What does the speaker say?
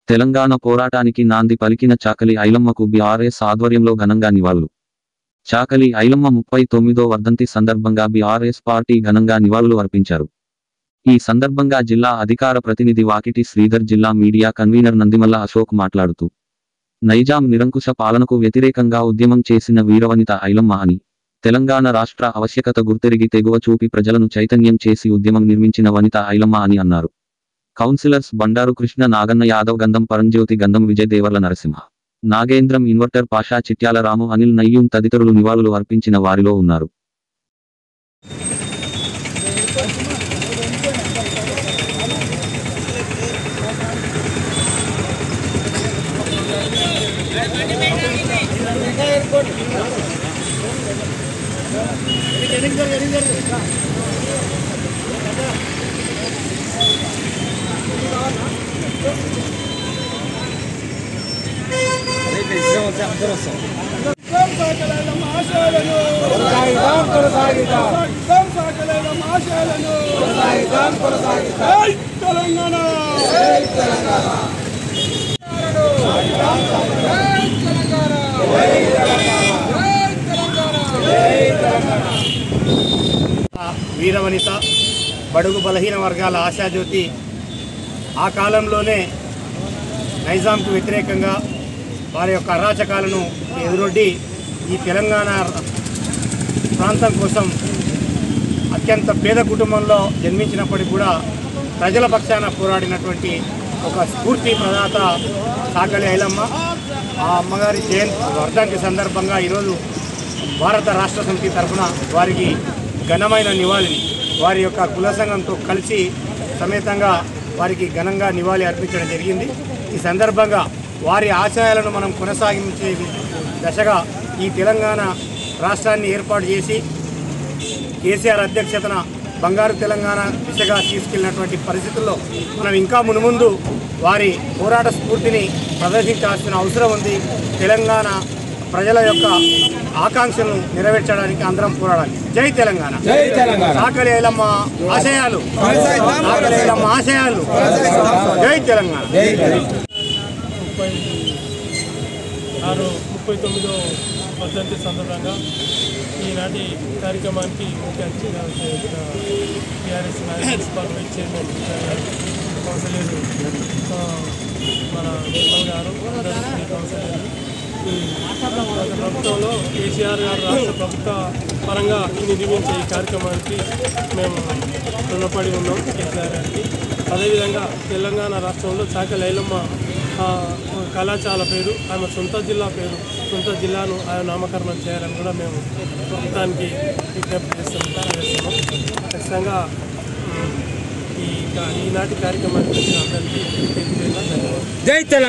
తెలంగాణ పోరాటానికి నాంది పలికిన చాకలి ఐలమ్మకు బీఆర్ఎస్ ఆధ్వర్యంలో ఘనంగా నివాళులు. చాకలి ఐలమ్మ 39వ వర్ధంతి సందర్భంగా బీఆర్ఎస్ పార్టీ ఘనంగా నివాళులు అర్పించారు. ఈ సందర్భంగా జిల్లా అధికార ప్రతినిధి వాకిటి శ్రీధర్, జిల్లా మీడియా కన్వీనర్ నందిమల్ల అశోక్ మాట్లాడుతూ, నైజాం నిరంకుశ పాలనకు వ్యతిరేకంగా ఉద్యమం చేసిన వీరవనిత ఐలమ్మ అని, తెలంగాణ రాష్ట్ర ఆవశ్యకత గుర్తెరిగి తెగువ చూపి ప్రజలను చైతన్యం చేసి ఉద్యమం నిర్మించిన వనిత ఐలమ్మ అని అన్నారు. కౌన్సిలర్స్ బండారు కృష్ణ, నాగన్న యాదవ్, గంధం పరంజ్యోతి, గంధం విజయ్ దేవర్ల నరసింహ, నాగేంద్రం, ఇన్వర్టర్ పాషా, చిట్యాల రాము, అనిల్ నయ్యూం తదితరులు నివాళులు అర్పించిన వారిలో ఉన్నారు. వీరవనిత, బడుగు బలహీన వర్గాల ఆశాజ్యోతి, ఆ కాలంలోనే నైజాంకు వ్యతిరేకంగా వారి యొక్క అరాచకాలను ఎదురొడ్డి ఈ తెలంగాణ ప్రాంతం కోసం అత్యంత పేద కుటుంబంలో జన్మించినప్పటికీ కూడా ప్రజల పక్షాన పోరాడినటువంటి ఒక స్ఫూర్తి ప్రదాత చాకలి ఐలమ్మ. ఆ అమ్మగారి వర్ధంతి సందర్భంగా ఈరోజు భారత రాష్ట్ర సమితి తరఫున వారికి ఘనమైన నివాళిని, వారి యొక్క కుల సంఘంతో కలిసి సమేతంగా వారికి ఘనంగా నివాళి అర్పించడం జరిగింది. ఈ సందర్భంగా వారి ఆశయాలను మనం కొనసాగించే దశగా ఈ తెలంగాణ రాష్ట్రాన్ని ఏర్పాటు చేసి కేసీఆర్ అధ్యక్షతన బంగారు తెలంగాణ దిశగా తీసుకెళ్లినటువంటి పరిస్థితుల్లో మనం ఇంకా మున్ముందు వారి పోరాట స్ఫూర్తిని ప్రదర్శించాల్సిన అవసరం ఉంది. తెలంగాణ ప్రజల యొక్క ఆకాంక్షలను నెరవేర్చడానికి అందరం పోరాడాలి. జై తెలంగాణ. చాకలి ఐలమ్మ ఆశయాలు, చాకలి ఐలమ్మ ఆశయాలు. జై తెలంగాణ. 39వ వర్ధంతి సందర్భంగా ఈనాటి కార్యక్రమానికి ముఖ్య అతిథిగా TRS municipal vice chairman councillor మన నిర్మల్ గారు, కౌన్సిలర్, గత ప్రభుత్వంలో కేసీఆర్ గారు రాష్ట్ర ప్రభుత్వ పరంగా నిర్మించే ఈ కార్యక్రమానికి మేము రుణపడి ఉన్నాం కేసీఆర్ గారికి. అదేవిధంగా తెలంగాణ రాష్ట్రంలో చాకలి ఐలమ్మ కళాశాల పేరు, ఆమె సొంత జిల్లా పేరు, సొంత జిల్లాను ఆయన నామకరణం చేయాలని కూడా మేము ప్రభుత్వానికి విజ్ఞప్తి చేస్తున్నాం. ఖచ్చితంగా ఈనాటి కార్యక్రమానికి అందరికీ ధన్యవాదాలు.